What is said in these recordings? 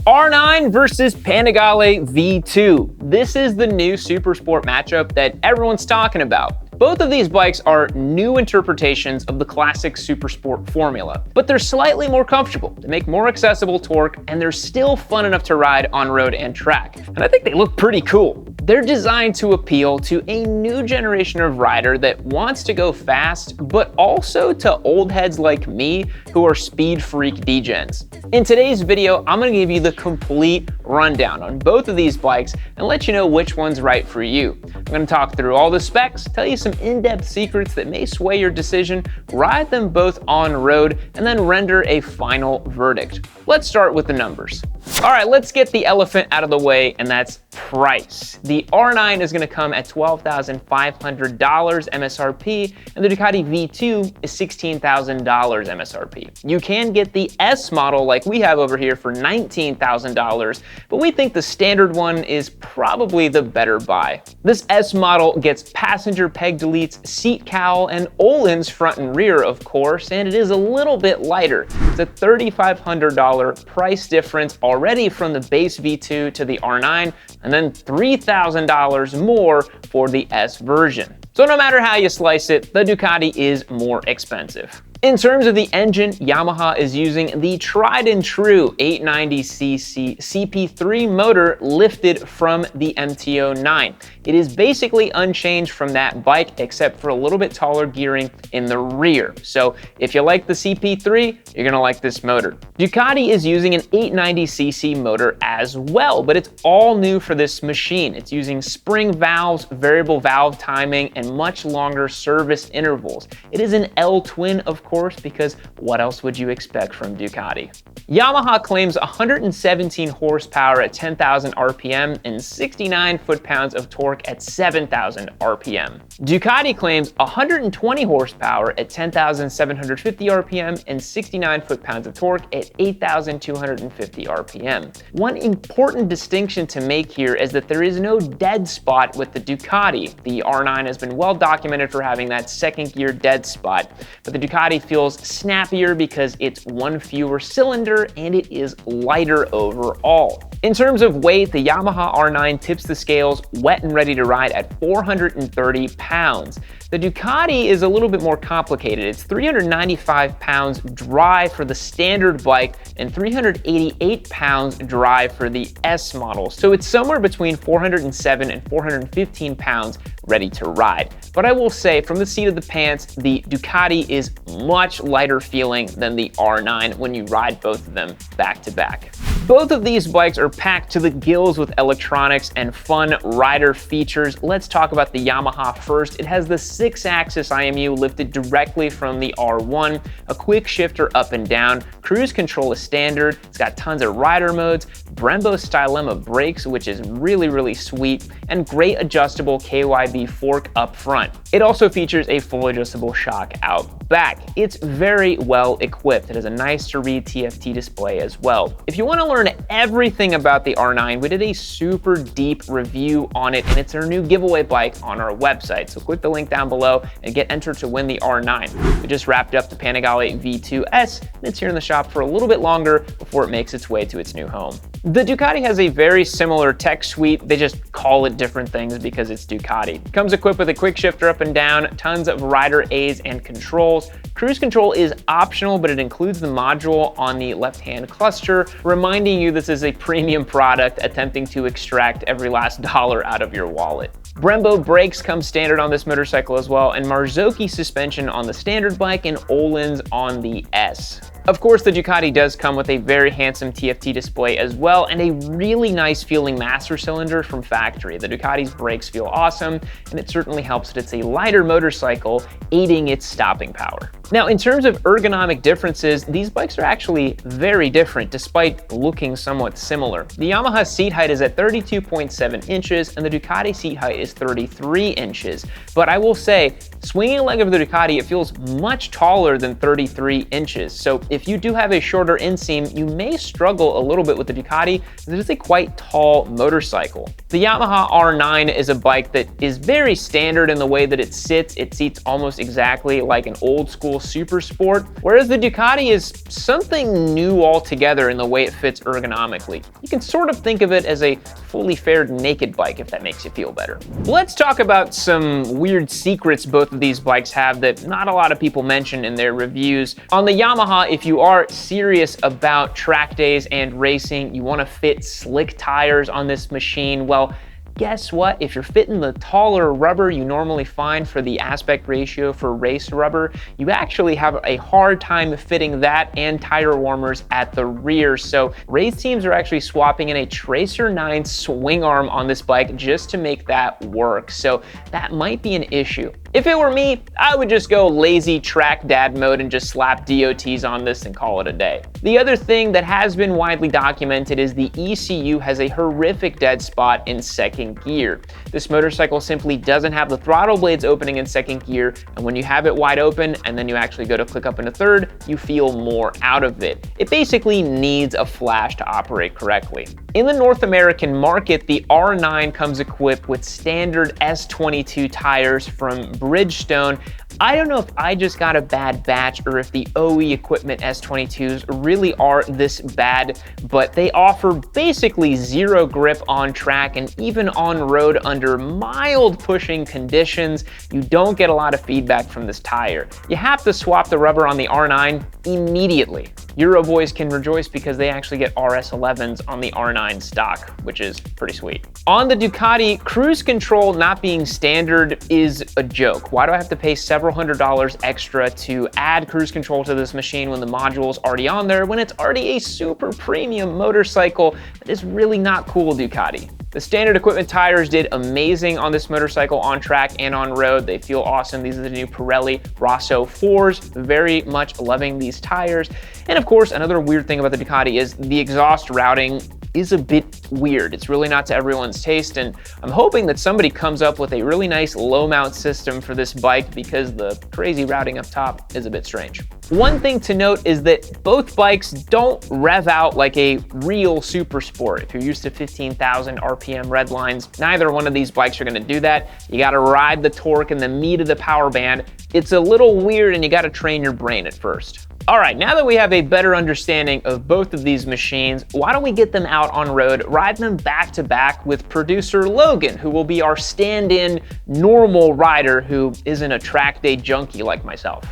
R9 versus Panigale V2. This is the new Supersport matchup that everyone's talking about. Both of these bikes are new interpretations of the classic Supersport formula, but they're slightly more comfortable, they make more accessible torque, and they're still fun enough to ride on road and track. And I think they look pretty cool. They're designed to appeal to a new generation of rider that wants to go fast, but also to old heads like me who are speed freak degens. In today's video, I'm gonna give you the complete rundown on both of these bikes and let you know which one's right for you. I'm gonna talk through all the specs, tell you some in-depth secrets that may sway your decision, ride them both on road, and then render a final verdict. Let's start with the numbers. All right, let's get the elephant out of the way, and that's price. The R9 is gonna come at $12,500 MSRP, and the Ducati V2 is $16,000 MSRP. You can get the S model like we have over here for $19,000, but we think the standard one is probably the better buy. This S model gets passenger peg deletes, seat cowl, and Öhlins front and rear, of course, and it is a little bit lighter. It's a $3,500 price difference already from the base V2 to the R9, and then $3,000 more for the S version. So no matter how you slice it, the Ducati is more expensive. In terms of the engine, Yamaha is using the tried and true 890cc CP3 motor lifted from the MT09. It is basically unchanged from that bike except for a little bit taller gearing in the rear. So if you like the CP3, you're gonna like this motor. Ducati is using an 890cc motor as well, but it's all new for this machine. It's using spring valves, variable valve timing, and much longer service intervals. It is an L-twin, of course, because what else would you expect from Ducati? Yamaha claims 117 horsepower at 10,000 RPM and 69 foot-pounds of torque at 7,000 RPM. Ducati claims 120 horsepower at 10,750 RPM and 69 foot-pounds of torque at 8,250 RPM. One important distinction to make here is that there is no dead spot with the Ducati. The R9 has been well documented for having that second gear dead spot, but the Ducati feels snappier because it's one fewer cylinder and it is lighter overall. In terms of weight, the Yamaha R9 tips the scales wet and ready to ride at 430 pounds. The Ducati is a little bit more complicated. It's 395 pounds dry for the standard bike and 388 pounds dry for the S model. So it's somewhere between 407 and 415 pounds ready to ride. But I will say, from the seat of the pants, the Ducati is much lighter feeling than the R9 when you ride both of them back to back. Both of these bikes are packed to the gills with electronics and fun rider features. Let's talk about the Yamaha first. It has the 6-axis IMU lifted directly from the R1, a quick shifter up and down, cruise control is standard, it's got tons of rider modes, Brembo Stylema brakes, which is really sweet, and great adjustable KYB fork up front. It also features a full adjustable shock out back. It's very well equipped. It has a nice to read TFT display as well. If you want to learn everything about the R9, we did a super deep review on it, and it's our new giveaway bike on our website. So click the link down below and get entered to win the R9. We just wrapped up the Panigale V2S, and it's here in the shop for a little bit longer before it makes its way to its new home. The Ducati has a very similar tech suite. They just call it different things because it's Ducati. It comes equipped with a quick shifter up and down, tons of rider aids and controls. Cruise control is optional, but it includes the module on the left-hand cluster, reminding you this is a premium product attempting to extract every last dollar out of your wallet. Brembo brakes come standard on this motorcycle as well, and Marzocchi suspension on the standard bike and Öhlins on the S. Of course, the Ducati does come with a very handsome TFT display as well, and a really nice feeling master cylinder from factory. The Ducati's brakes feel awesome, and it certainly helps that it's a lighter motorcycle, aiding its stopping power. Now, in terms of ergonomic differences, these bikes are actually very different despite looking somewhat similar. The Yamaha seat height is at 32.7 inches, and the Ducati seat height is 33 inches. But I will say, swinging a leg of the Ducati, it feels much taller than 33 inches. So if you do have a shorter inseam, you may struggle a little bit with the Ducati, as it is a quite tall motorcycle. The Yamaha R9 is a bike that is very standard in the way that it sits. It seats almost exactly like an old school Supersport, whereas the Ducati is something new altogether in the way it fits ergonomically. You can sort of think of it as a fully fared naked bike, if that makes you feel better. Let's talk about some weird secrets both of these bikes have that not a lot of people mention in their reviews. On the Yamaha, if you are serious about track days and racing, you want to fit slick tires on this machine, well, guess what? If you're fitting the taller rubber you normally find for the aspect ratio for race rubber, you actually have a hard time fitting that and tire warmers at the rear. So race teams are actually swapping in a Tracer 9 swing arm on this bike just to make that work. So that might be an issue. If it were me, I would just go lazy track dad mode and just slap DOTs on this and call it a day. The other thing that has been widely documented is the ECU has a horrific dead spot in second gear. This motorcycle simply doesn't have the throttle blades opening in second gear, and when you have it wide open and then you actually go to click up into third, you feel more out of it. It basically needs a flash to operate correctly. In the North American market, the R9 comes equipped with standard S22 tires from Bridgestone. I don't know if I just got a bad batch or if the OE equipment S22s really are this bad, but they offer basically zero grip on track, and even on road under mild pushing conditions, you don't get a lot of feedback from this tire. You have to swap the rubber on the R9 immediately. Euro boys can rejoice because they actually get RS11s on the R9 stock, which is pretty sweet. On the Ducati, cruise control not being standard is a joke. Why do I have to pay several $100 extra to add cruise control to this machine when the module is already on there, when it's already a super premium motorcycle that is really not cool, Ducati? The standard equipment tires did amazing on this motorcycle on track and on road. They feel awesome. These are the new Pirelli Rosso 4s. Very much loving these tires. And of course, another weird thing about the Ducati is the exhaust routing is a bit weird. It's really not to everyone's taste, and I'm hoping that somebody comes up with a really nice low mount system for this bike because the crazy routing up top is a bit strange. One thing to note is that both bikes don't rev out like a real Supersport. If you're used to 15,000 RPM red lines, neither one of these bikes are gonna do that. You gotta ride the torque and the meat of the power band. It's a little weird and you gotta train your brain at first. All right, now that we have a better understanding of both of these machines, why don't we get them out on road, ride them back to back with producer Logan, who will be our stand-in normal rider who isn't a track day junkie like myself.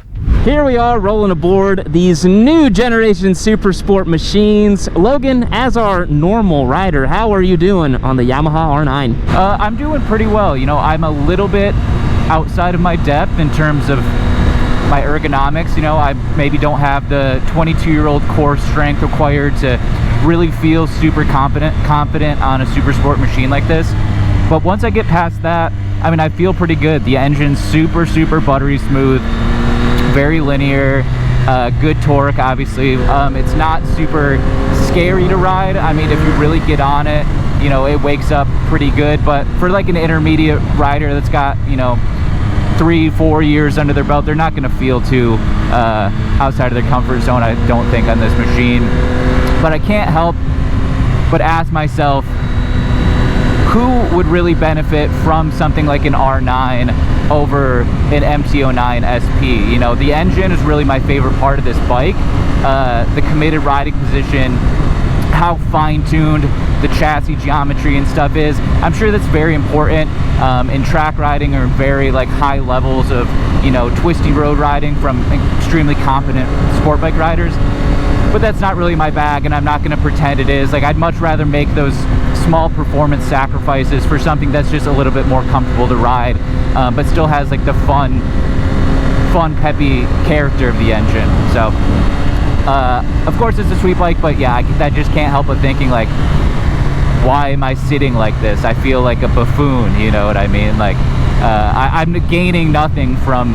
Here we are rolling aboard these new generation Supersport machines. Logan, as our normal rider, how are you doing on the Yamaha R9? I'm doing pretty well. You know, I'm a little bit outside of my depth in terms of my ergonomics. You know, I maybe don't have the 22-year-old core strength required to really feel super confident on a Supersport machine like this. But once I get past that, I mean, I feel pretty good. The engine's super buttery smooth, very linear, good torque, obviously. It's not super scary to ride. I mean, if you really get on it, you know, it wakes up pretty good. But for like an intermediate rider that's got, you know, 3-4 years under their belt, they're not going to feel too outside of their comfort zone, I don't think, on this machine. But I can't help but ask myself, who would really benefit from something like an R9 over an MT-09 SP? You know, the engine is really my favorite part of this bike. The committed riding position, how fine-tuned the chassis geometry and stuff is. I'm sure that's very important in track riding or very like high levels of, you know, twisty road riding from extremely competent sport bike riders. But that's not really my bag, and I'm not going to pretend it is. Like, I'd much rather make those small performance sacrifices for something that's just a little bit more comfortable to ride, but still has like the fun peppy character of the engine. So of course it's a sweet bike, but yeah, I just can't help but thinking, like, why am I sitting like this? I feel like a buffoon, you know what I mean? Like, I'm gaining nothing from,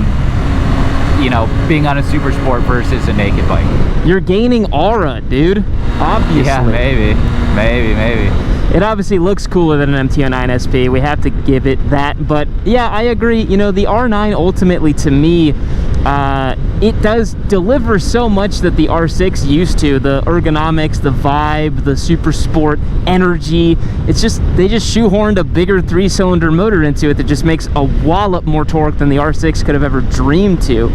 you know, being on a Supersport versus a naked bike. You're gaining aura, dude. Obviously. Yeah, maybe. It obviously looks cooler than an MT-09 SP. We have to give it that. But yeah, I agree. You know, the R9 ultimately, to me, it does deliver so much that the R6 used to. The ergonomics, the vibe, the Supersport energy. It's just, they just shoehorned a bigger 3-cylinder motor into it that just makes a wallop more torque than the R6 could have ever dreamed to.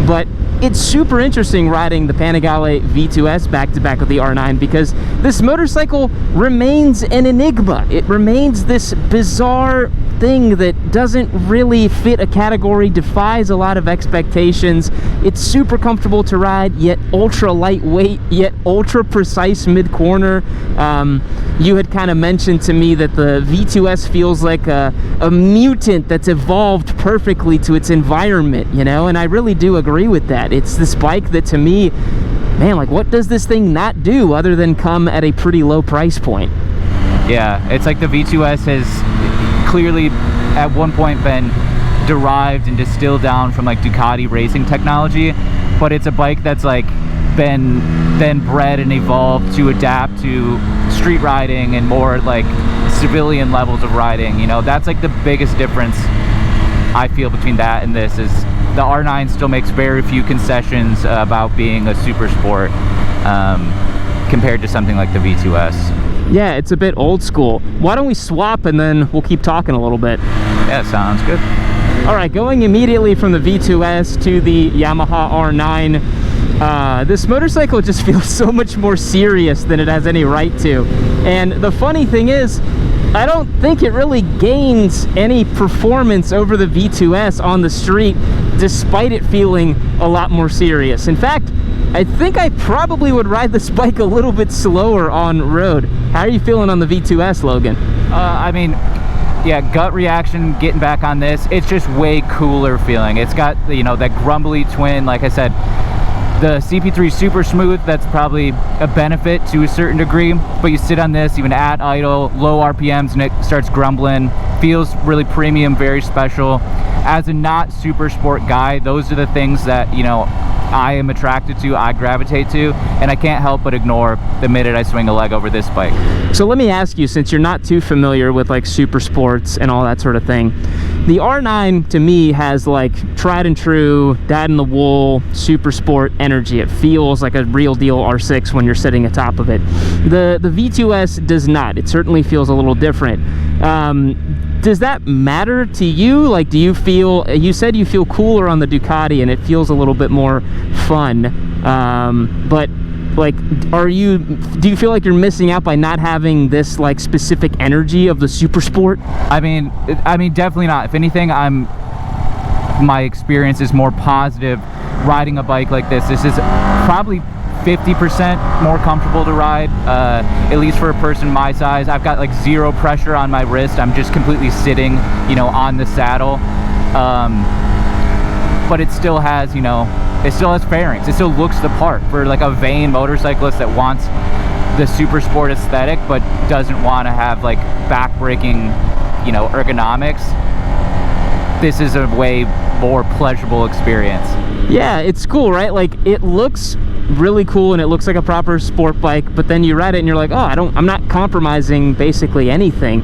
But it's super interesting riding the Panigale V2S back-to-back with the R9, because this motorcycle remains an enigma. It remains this bizarre thing that doesn't really fit a category, defies a lot of expectations. It's super comfortable to ride, yet ultra lightweight, yet ultra precise mid-corner. You had kind of mentioned to me that the V2S feels like a mutant that's evolved perfectly to its environment, you know, and I really do agree with that. It's this bike that, to me, man, like, what does this thing not do other than come at a pretty low price point? Yeah, it's like the V2S has clearly at one point been derived and distilled down from like Ducati racing technology, but it's a bike that's like been bred and evolved to adapt to street riding and more like civilian levels of riding. You know, that's like the biggest difference I feel between that and this, is the R9 still makes very few concessions about being a super sport compared to something like the V2S. Yeah, it's a bit old school. Why don't we swap and then we'll keep talking a little bit? Yeah, sounds good. All right, going immediately from the V2S to the Yamaha R9, this motorcycle just feels so much more serious than it has any right to. And the funny thing is, I don't think it really gains any performance over the V2S on the street, despite it feeling a lot more serious. In fact, I think I probably would ride this bike a little bit slower on road. How are you feeling on the V2S, Logan? I mean, yeah, gut reaction getting back on this, it's just way cooler feeling. It's got, you know, that grumbly twin, like I said, the CP3 super smooth, that's probably a benefit to a certain degree, but you sit on this even at idle, low RPMs, and it starts grumbling. Feels really premium, very special. As a not super sport guy, those are the things that, you know, I am attracted to, I gravitate to, and I can't help but ignore the minute I swing a leg over this bike. So let me ask you, since you're not too familiar with like super sports and all that sort of thing, the R9 to me has like tried and true, dyed in the wool, super sport energy. It feels like a real deal R6 when you're sitting atop of it. The V2S does not. It certainly feels a little different. Does that matter to you? Like, do you feel, you said you feel cooler on the Ducati and it feels a little bit more fun, but like, do you feel like you're missing out by not having this like specific energy of the Supersport? I mean definitely not. If anything, my experience is more positive riding a bike like this. This is probably 50% more comfortable to ride, at least for a person my size. I've got like zero pressure on my wrist. I'm just completely sitting, you know, on the saddle. But it still has, you know, it still has fairings. It still looks the part for like a vain motorcyclist that wants the super sport aesthetic but doesn't want to have like back-breaking, you know, ergonomics. This is a way more pleasurable experience. Yeah, it's cool, right? Like, it looks really cool and it looks like a proper sport bike, but then you ride it and you're like, oh, I'm not compromising basically anything.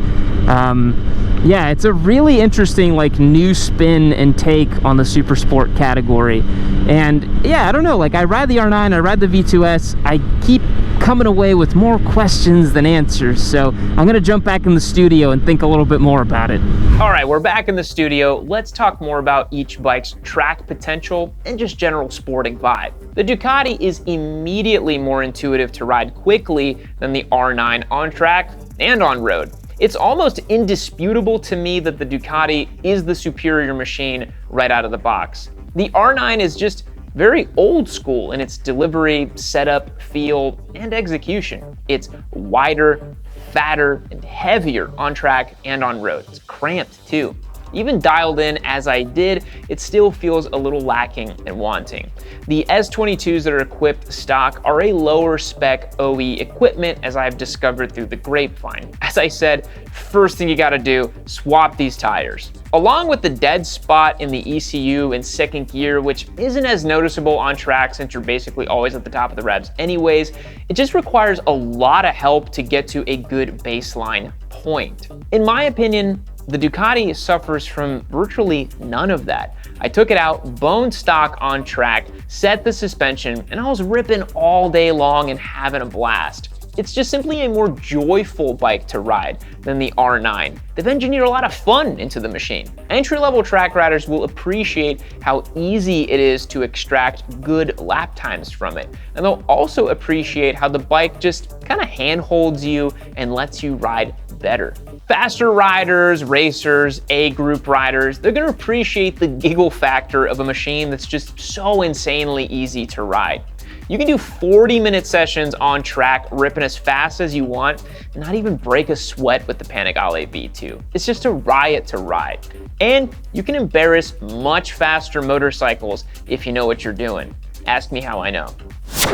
Yeah, it's a really interesting like new spin and take on the super sport category. And yeah, I don't know, like, I ride the R9, I ride the V2S, I keep coming away with more questions than answers, so I'm gonna jump back in the studio and think a little bit more about it. All right, we're back in the studio. Let's talk more about each bike's track potential and just general sporting vibe. The Ducati is immediately more intuitive to ride quickly than the R9 on track and on road. It's almost indisputable to me that the Ducati is the superior machine right out of the box. The R9 is just very old school in its delivery, setup, feel, and execution. It's wider, fatter, and heavier on track and on road. It's cramped too. Even dialed in as I did, it still feels a little lacking and wanting. The S22s that are equipped stock are a lower spec OE equipment, as I've discovered through the grapevine. As I said, first thing you gotta do, swap these tires. Along with the dead spot in the ECU in second gear, which isn't as noticeable on track since you're basically always at the top of the revs anyways, it just requires a lot of help to get to a good baseline point. In my opinion, the Ducati suffers from virtually none of that. I took it out, bone stock on track, set the suspension, and I was ripping all day long and having a blast. It's just simply a more joyful bike to ride than the R9. They've engineered a lot of fun into the machine. Entry-level track riders will appreciate how easy it is to extract good lap times from it. And they'll also appreciate how the bike just kind of handholds you and lets you ride better. Faster riders, racers, A-group riders, they're gonna appreciate the giggle factor of a machine that's just so insanely easy to ride. You can do 40-minute sessions on track, ripping as fast as you want, and not even break a sweat with the Panigale V2. It's just a riot to ride. And you can embarrass much faster motorcycles if you know what you're doing. Ask me how I know.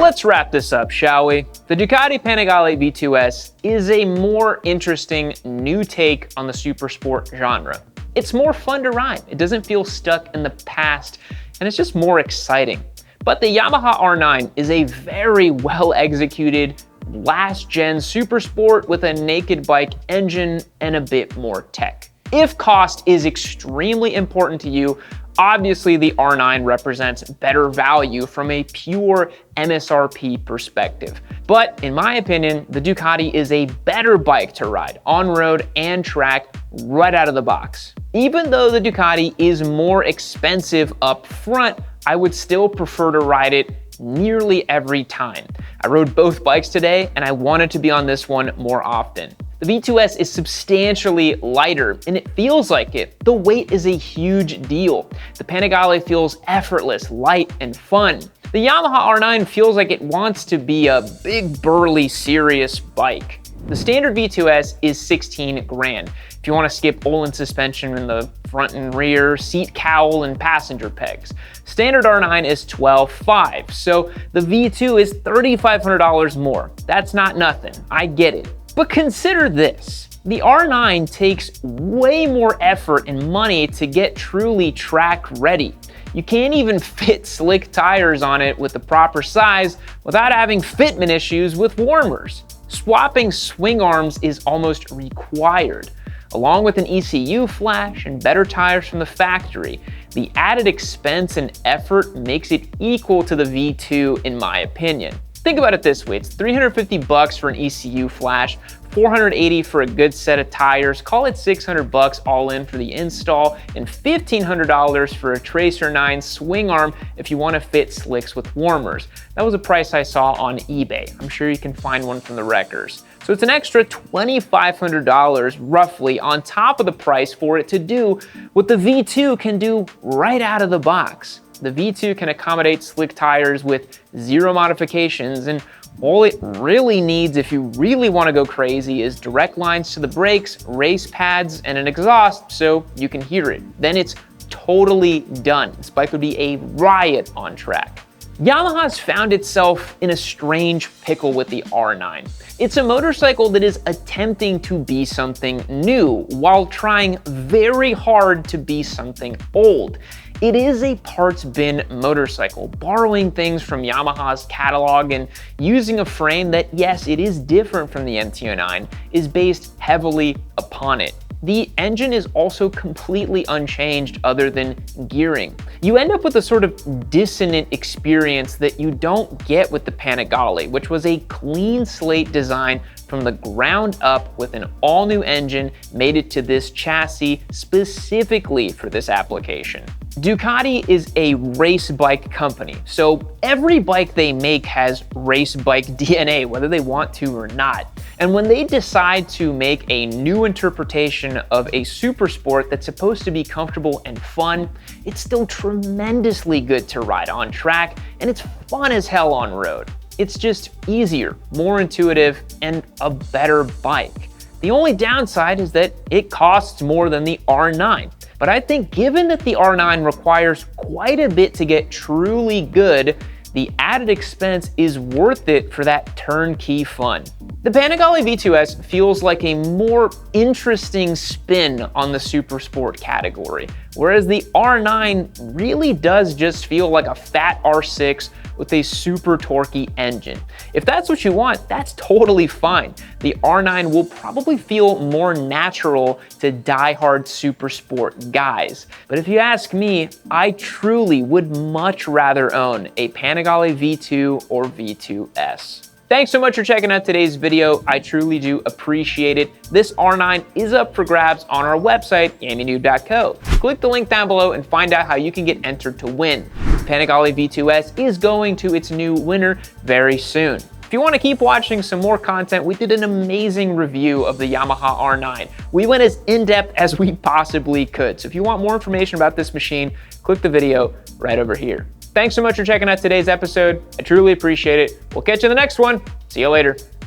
Let's wrap this up, shall we? The Ducati Panigale V2S is a more interesting new take on the supersport genre. It's more fun to ride. It doesn't feel stuck in the past, and it's just more exciting. But the Yamaha R9 is a very well executed last-gen supersport with a naked bike engine and a bit more tech. If cost is extremely important to you, obviously the R9 represents better value from a pure MSRP perspective. But in my opinion, the Ducati is a better bike to ride on road and track right out of the box. Even though the Ducati is more expensive up front, I would still prefer to ride it nearly every time. I rode both bikes today and I wanted to be on this one more often. The V2S is substantially lighter and it feels like it. The weight is a huge deal. The Panigale feels effortless, light, and fun. The Yamaha R9 feels like it wants to be a big, burly, serious bike. The standard V2S is 16 grand. If you want to skip Olin suspension in the front and rear, seat cowl, and passenger pegs. Standard R9 is 12.5, so the V2 is $3,500 more. That's not nothing, I get it. But consider this, the R9 takes way more effort and money to get truly track ready. You can't even fit slick tires on it with the proper size without having fitment issues with warmers. Swapping swing arms is almost required. Along with an ECU flash and better tires from the factory, the added expense and effort makes it equal to the V2 in my opinion. Think about it this way, it's $350 for an ECU flash, $480 for a good set of tires, call it $600 all in for the install, and $1,500 for a Tracer 9 swing arm if you want to fit slicks with warmers. That was a price I saw on eBay. I'm sure you can find one from the wreckers. So it's an extra $2,500 roughly on top of the price for it to do what the V2 can do right out of the box. The V2 can accommodate slick tires with zero modifications, and all it really needs if you really want to go crazy is direct lines to the brakes, race pads, and an exhaust so you can hear it. Then it's totally done. This bike would be a riot on track. Yamaha's found itself in a strange pickle with the R9. It's a motorcycle that is attempting to be something new while trying very hard to be something old. It is a parts bin motorcycle, borrowing things from Yamaha's catalog and using a frame that, yes, it is different from the MT-09, is based heavily upon it. The engine is also completely unchanged other than gearing. You end up with a sort of dissonant experience that you don't get with the Panigale, which was a clean slate design from the ground up with an all-new engine made it to this chassis specifically for this application. Ducati is a race bike company, so every bike they make has race bike DNA, whether they want to or not. And when they decide to make a new interpretation of a supersport that's supposed to be comfortable and fun, it's still tremendously good to ride on track, and it's fun as hell on road. It's just easier, more intuitive, and a better bike. The only downside is that it costs more than the R9. But I think given that the R9 requires quite a bit to get truly good, the added expense is worth it for that turnkey fun. The Panigale V2S feels like a more interesting spin on the supersport category, whereas the R9 really does just feel like a fat R6 with a super torquey engine. If that's what you want, that's totally fine. The R9 will probably feel more natural to die-hard super sport guys. But if you ask me, I truly would much rather own a Panigale V2 or V2S. Thanks so much for checking out today's video. I truly do appreciate it. This R9 is up for grabs on our website, gamingnew.co. Click the link down below and find out how you can get entered to win. Panigale V2S is going to its new winner very soon. If you want to keep watching some more content, we did an amazing review of the Yamaha R9. We went as in-depth as we possibly could. So if you want more information about this machine, click the video right over here. Thanks so much for checking out today's episode. I truly appreciate it. We'll catch you in the next one. See you later.